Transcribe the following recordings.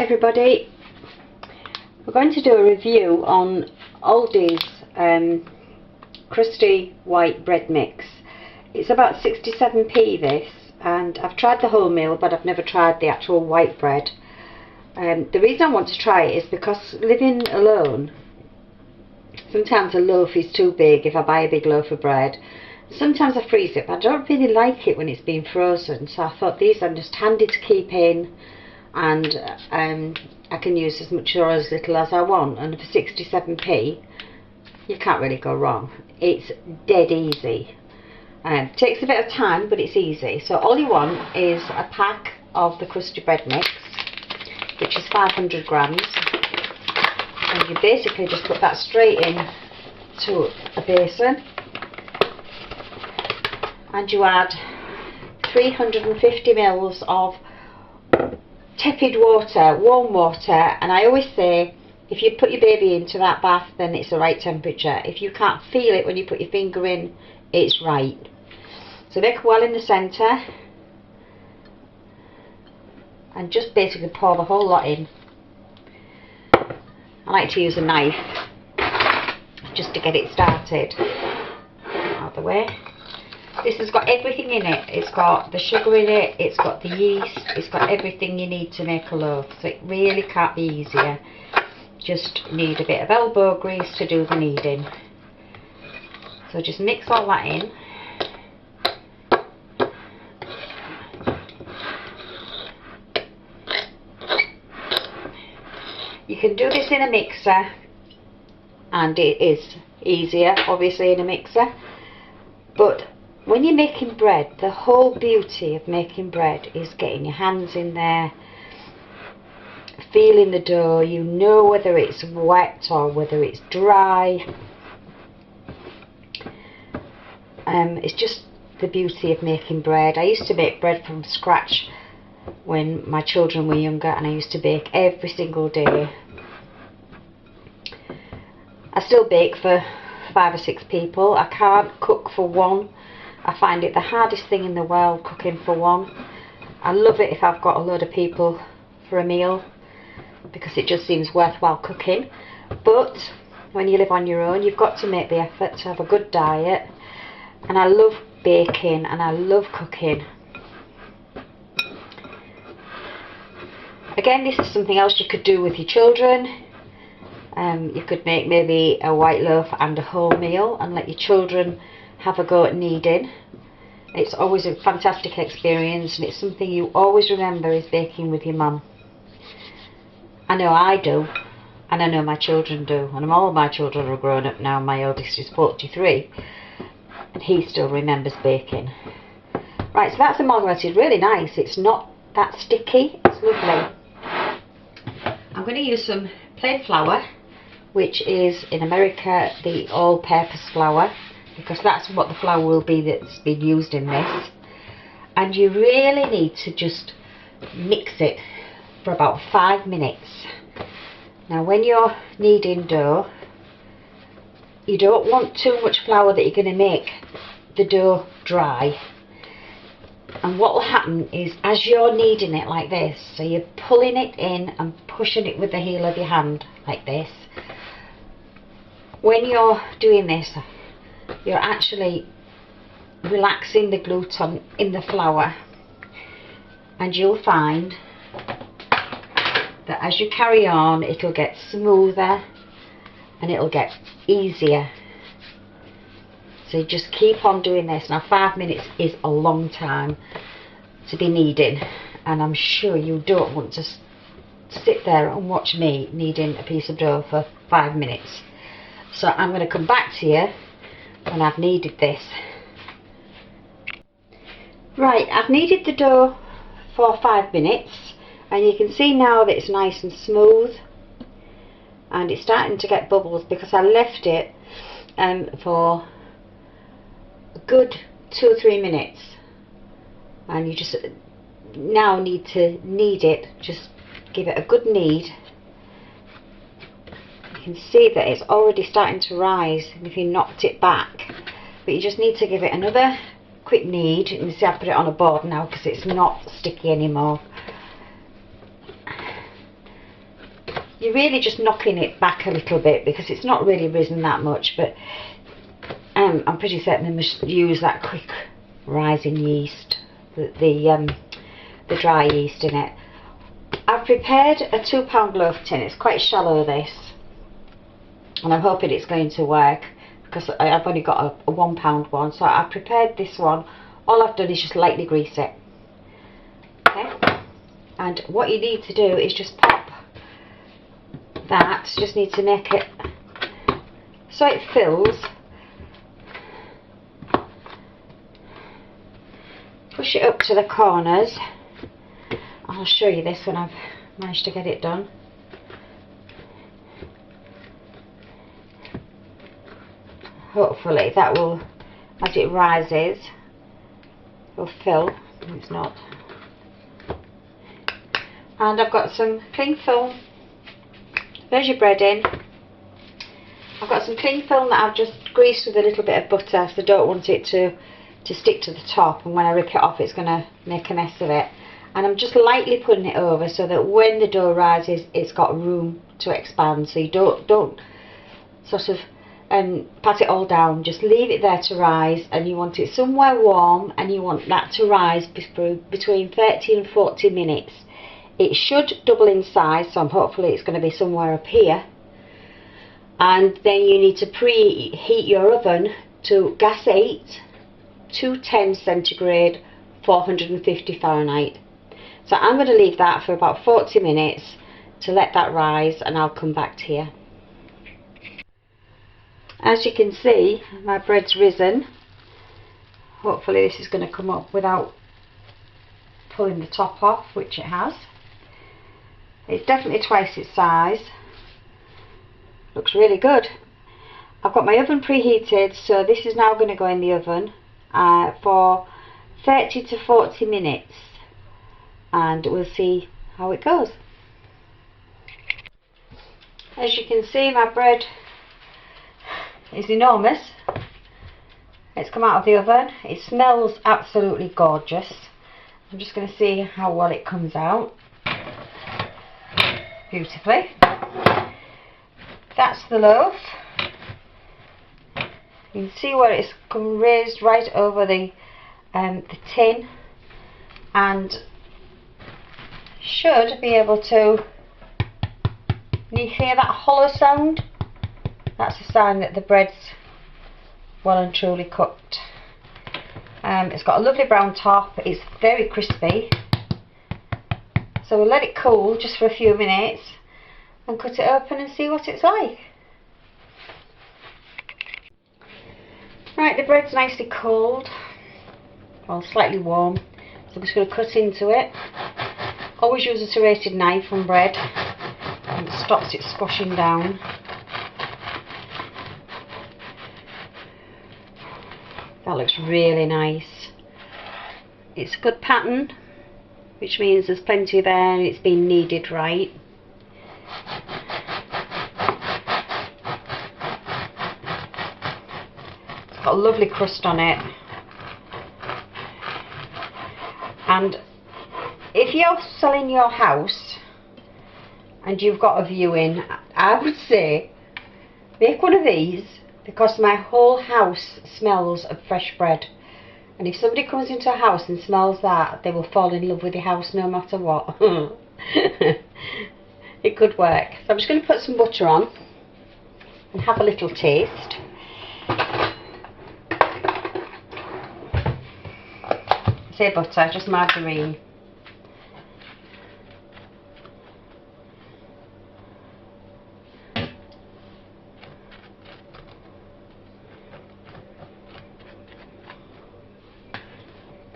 everybody, we're going to do a review on Aldi's crusty white bread mix. It's about 67p this, and I've tried the wholemeal but I've never tried the actual white bread. The reason I want to try it is because living alone, sometimes a loaf is too big if I buy a big loaf of bread. Sometimes I freeze it, but I don't really like it when it's been frozen, so I thought these are just handy to keep in, and I can use as much or as little as I want, and for 67p you can't really go wrong. It's dead easy. Takes a bit of time, but it's easy. So all you want is a pack of the crusty bread mix, which is 500 grams, and you basically just put that straight in to a basin, and you add 350 mils of tepid water, warm water, and I always say if you put your baby into that bath then it's the right temperature. If you can't feel it when you put your finger in, it's right. So make a well in the centre and just basically pour the whole lot in. I like to use a knife just to get it started. Out of the way. This has got everything in it. It's got the sugar in it, it's got the yeast, it's got everything you need to make a loaf. So it really can't be easier. Just need a bit of elbow grease to do the kneading. So just mix all that in. You can do this in a mixer, and it is easier obviously in a mixer, but when you're making bread, the whole beauty of making bread is getting your hands in there, feeling the dough. You know whether it's wet or whether it's dry. It's just the beauty of making bread. I used to make bread from scratch when my children were younger, and I used to bake every single day. I still bake for 5 or 6 people. I can't cook for one. I find it the hardest thing in the world, cooking for one. I love it if I've got a load of people for a meal, because it just seems worthwhile cooking. But when you live on your own, you've got to make the effort to have a good diet. And I love baking and I love cooking. Again, this is something else you could do with your children. You could make maybe a white loaf and a wholemeal and let your children have a go at kneading. It's always a fantastic experience, and it's something you always remember is baking with your mum. I know I do, and I know my children do, and all my children are grown up now. My eldest is 43 and he still remembers baking. Right, so that's amalgamated really nice. It's not that sticky, it's lovely. I'm going to use some plain flour, which is in America the all-purpose flour, because that's what the flour will be that's been used in this. And you really need to just mix it for about 5 minutes. Now when you're kneading dough, you don't want too much flour that you're going to make the dough dry. And what will happen is, as you're kneading it like this, so you're pulling it in and pushing it with the heel of your hand like this, when you're doing this, you're actually relaxing the gluten in the flour, and you'll find that as you carry on it'll get smoother and it'll get easier. So you just keep on doing this. Now 5 minutes is a long time to be kneading, and I'm sure you don't want to sit there and watch me kneading a piece of dough for 5 minutes. So I'm going to come back to you when I've kneaded this. Right, I've kneaded the dough for 5 minutes, and you can see now that it's nice and smooth, and it's starting to get bubbles because I left it for a good 2 or 3 minutes, and you just now need to knead it. Just give it a good knead. You can see that it's already starting to rise if you knocked it back, but you just need to give it another quick knead. You can see I put it on a board now because it's not sticky anymore. you're really just knocking it back a little bit because it's not really risen that much, but I'm pretty certain they must use that quick rising yeast, the dry yeast in it. I've prepared a £2 loaf tin. It's quite shallow, this, and I'm hoping it's going to work because I've only got a £1 one. So I've prepared this one. All I've done is just lightly grease it. Okay, and what you need to do is just pop that. Just need to make it so it fills. Push it up to the corners. I'll show you this when I've managed to get it done. Hopefully that will, as it rises, will fill. It's not. And I've got some cling film. There's your bread in. I've got some cling film that I've just greased with a little bit of butter, so I don't want it to stick to the top, and when I rip it off it's going to make a mess of it. And I'm just lightly putting it over so that when the dough rises it's got room to expand, so you don't sort of pat it all down, just leave it there to rise. And you want it somewhere warm, and you want that to rise between 30 and 40 minutes. It should double in size, so hopefully it's going to be somewhere up here. And then you need to preheat your oven to gas 8, 210 centigrade, 450 Fahrenheit. So I'm going to leave that for about 40 minutes to let that rise, and I'll come back to you. As you can see, my bread's risen. Hopefully this is going to come up without pulling the top off, which it has. It's definitely twice its size. Looks really good. I've got my oven preheated, so this is now going to go in the oven for 30 to 40 minutes, and we'll see how it goes. As you can see, my bread is enormous. It's come out of the oven. It smells absolutely gorgeous. I'm just going to see how well it comes out. Beautifully. That's the loaf. You can see where it's come raised right over the tin, and should be able to. Can you hear that hollow sound? That's a sign that the bread's well and truly cooked. It's got a lovely brown top. It's very crispy. So we'll let it cool just for a few minutes and cut it open and see what it's like. Right, the bread's nicely cold, well, slightly warm, so I'm just going to cut into it. Always use a serrated knife on bread, and it stops it squashing down. That looks really nice. It's a good pattern, which means there's plenty there and it's been kneaded right. It's got a lovely crust on it. And if you're selling your house and you've got a viewing, I would say make one of these, because my whole house smells of fresh bread. And if somebody comes into a house and smells that, they will fall in love with the house no matter what. It could work. So I'm just going to put some butter on and have a little taste. I say butter, just margarine.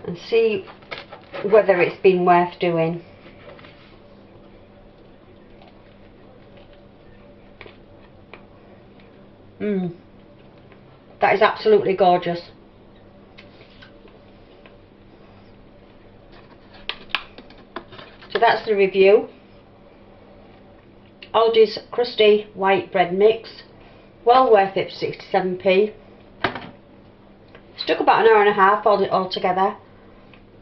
And see whether it's been worth doing. That is absolutely gorgeous. So that's the review. Aldi's crusty white bread mix. Well worth it for 67p. It took about an hour and a half all together.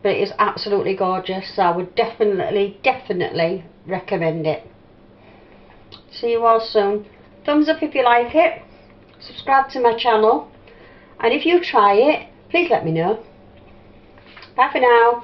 But it is absolutely gorgeous, so I would definitely recommend it. See you all soon. Thumbs up if you like it. Subscribe to my channel. And if you try it, please let me know. Bye for now.